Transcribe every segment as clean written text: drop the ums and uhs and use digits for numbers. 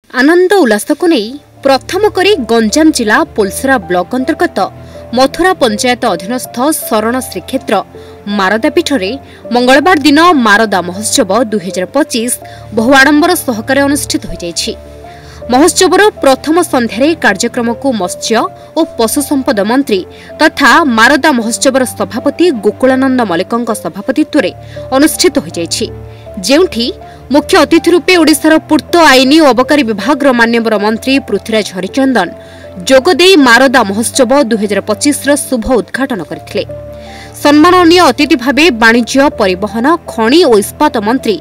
आनंद उल्लास को नहीं प्रथम करी गंजाम जिला पोलसरा ब्लॉक अंतर्गत मथुरा पंचायत अधीनस्थ शरण श्रीक्षेत्र मारदा पीठरे मंगलवार दिन मारदा महोत्सव 2025 बहु आडंबर सहकारे अनुष्ठित हो जायछि। महोत्सवर प्रथम संध्यारे कार्यक्रम को मत्स्य और पशु संपद मंत्री तथा मारदा महोत्सवर सभापति गोकुलानंद मल्लिकଙ୍କ सभापतित्व अनुष्ठित हो जायछि, जेउठी मुख्य अतिथि रूपे ओडिशार पूर्त आईन और अबकारी विभाग मान्यवर मंत्री पृथ्वीराज हरिचंदन जोगदे मारदा महोत्सव 2025 शुभ उद्घाटन करथिले। सम्माननीय अतिथि भावे वाणिज्य परिवहन खनि और इस्पात मंत्री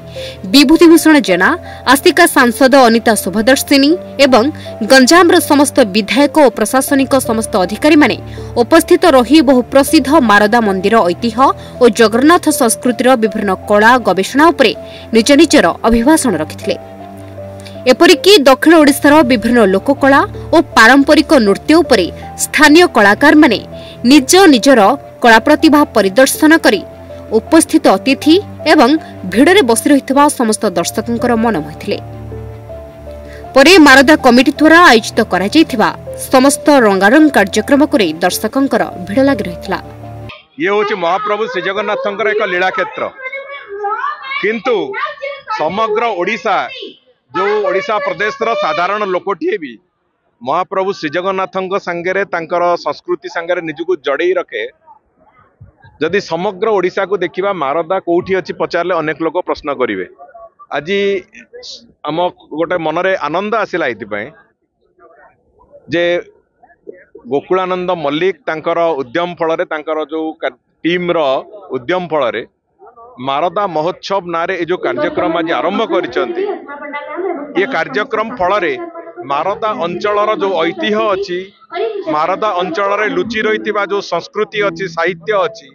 विभूतिभूषण जेना, आस्तिका सांसद अनिता शुभदर्शिनी एवं गंजाम समस्त विधायक और प्रशासनिक समस्त अधिकारी माने उपस्थित रही बहु प्रसिद्ध मारदा मंदिर ऐतिह्य और जगन्नाथ संस्कृतिर विभिन्न कला गवेषणा उपरे निज निजर अभिभाषण रखिथिले। एपरिकी दक्षिण ओडिशार विभिन्न लोककला और पारंपरिक नृत्य उपरे स्थानीय कलाकार माने निज निजर कला प्रतिभा परिदर्शन करी उपस्थित अतिथि एवं भिड़े बसी रही समस्त दर्शकों मन मोहिथिले। परे मारदा कमिटी द्वारा आयोजित करा जायथिबा समस्त रंगारंग कार्यक्रम को दर्शकों भिड़ लगी रही। ये होची महाप्रभु श्री जगन्नाथंकर एक लीला क्षेत्र, किंतु समग्र ओडिशा जो ओडिशा प्रदेश साधारण लोकटीए भी महाप्रभु श्री जगन्नाथंक संगे तांकर संस्कृति संगे निजको जड़े रखे। जदि समग्र ओडिशा को देखिबा मारदा कोठी अछि पचारले अनेक लोक प्रश्न करिवे। आज आम गोटे मनरे आनंद आसिला एथिपाई जे गोकुलानंद मल्लिक तांकर उद्यम फल रे तांकर जो टीम रो उद्यम फल रे मारदा महोत्सव नारे जो कार्यक्रम आज आरंभ करिसंती। ये कार्यक्रम फल रे मारदा अंचल जो ऐतिह्य अच्छी, मारदा अंचल लुचि रही जो संस्कृति अच्छी, साहित्य अच्छी,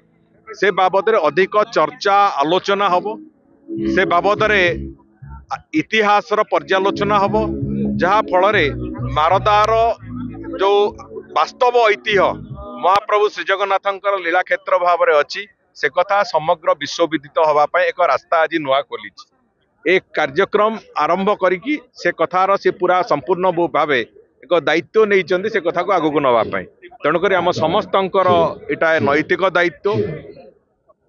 से बाबद अधिक चर्चा आलोचना हब, से बाबद इतिहास पर्यालोचना हब, जहा फल रे मारदार जो वास्तव ऐतिह्य महाप्रभु श्री जगन्नाथंकर लीला क्षेत्र भाव में अच्छी से कथा समग्र विश्वविदित होगापाई एक रास्ता आज नुआ खोली। एक कार्यक्रम आरंभ करिकी से कथार से पूरा संपूर्ण भाव एक दायित्व नहीं से कथा को आगू नापाई। तेणुक आम समस्तंकर इटा नैतिक दायित्व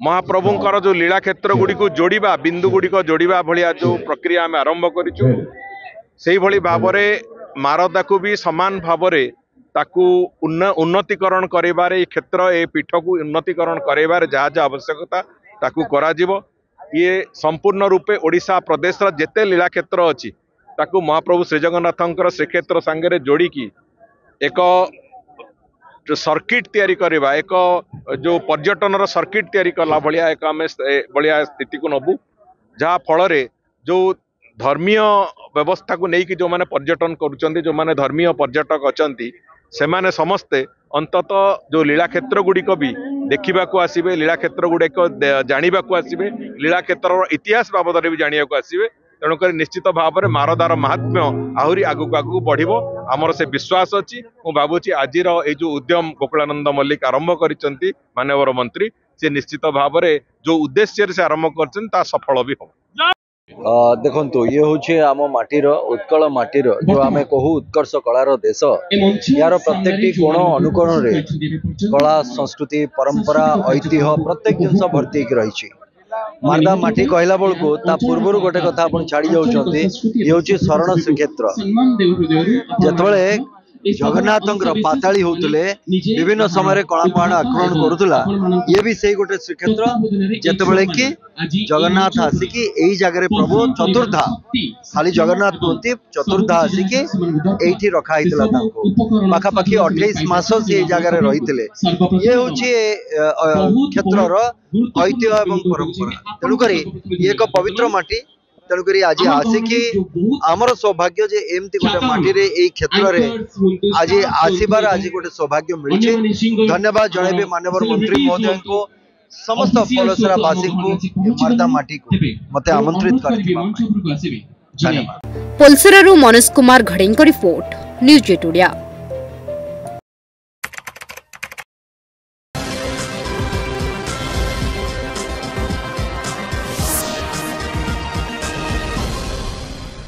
महाप्रभुंकर जो लीला क्षेत्र गुड़ी को जोड़िबा, बिंदु गुड़ी को जोड़िबा भलिया जो प्रक्रिया आम आरंभ करिचु, सेही भली भावरे मारदा को भी समान भावरे ताकू उन्नतीकरण करेबारे क्षेत्र ए पीठ को उन्नतीकरण करेबारे जहाँ जहाँ आवश्यकता ताकू कराजिबो। ये संपूर्ण रूपे ओडिशा प्रदेश जेते लीला क्षेत्र अच्छी ताकू महाप्रभु श्री जगन्नाथंकर श्रीक्षेत्र सांगे जोड़ी की एक सर्किट तैयारी करवा, एक जो पर्यटन सर्किट तैयारी कला भलिया एक आम भलिया स्थिति को नबू, जहाँ फल जो धर्मीय व्यवस्था को लेकिन जो माने पर्यटन करुचंती, जो माने धर्मीय पर्यटक अचंती से माने समस्ते अंतत जो लीला क्षेत्र गुड़िक भी देखा आसवे, लीला क्षेत्र गुड़िक जाना आसवे, लीला क्षेत्र इतिहास बाबद भी जाना आसवे। तेणुक निश्चित भाव में मारदार महात्म्य आहरी आगू आगू बढ़िबो आमर से विश्वास अच्छी। मु भावुची आज जो उद्यम गोकुलानंद मल्लिक आरंभ करिसंती माननीय मंत्री, से निश्चित भाव में जो उद्देश्य से आरंभ करछन ता सफल भी हो। देखो ये हूँ आम माटीर उत्कल माटीर जो आम कहू उत्कर्ष कलार देश, यार प्रत्येक कोण अनुकोण रे कला संस्कृति परंपरा ऐतिह्य प्रत्येक जिनस भर्ती रही। मारदा माटी कहला बेलू ता पूर्व गोटे कथा आप छाड़ी जाऊँच, ये हूँ शरण श्रीक्षेत्र। जिते जगन्नाथ पाताली होते विभिन्न समय कलापाहाड़ आक्रमण करुला, ये भी सही गोटे श्रीक्षेत्र जिते कि जगन्नाथ आसिकी यही जगह प्रभु चतुर्धा खाली जगन्नाथ कहते चतुर्धा आसिकी ये रखाई पाखापाखि 28 मास से जगह रही। ये हूँ क्षेत्र ऐतिह्य एवं परंपरा। तेणुक ये एक पवित्र माटी। तेणुक आज आसिकी आमर सौभाग्य जे एमती गोटे माटी रे ए क्षेत्र रे आज आसीबार आज गोटे सौभाग्य मिली। धन्यवाद जनइबे माननीय मंत्री महोदय को, समस्त पोलसरा वासी को मारदा माटी को मते आमंत्रित करथिबा। धन्यवाद। पोलसरारू मनोज कुमार घड़ेंको रिपोर्ट, न्यूज एट ओडिया।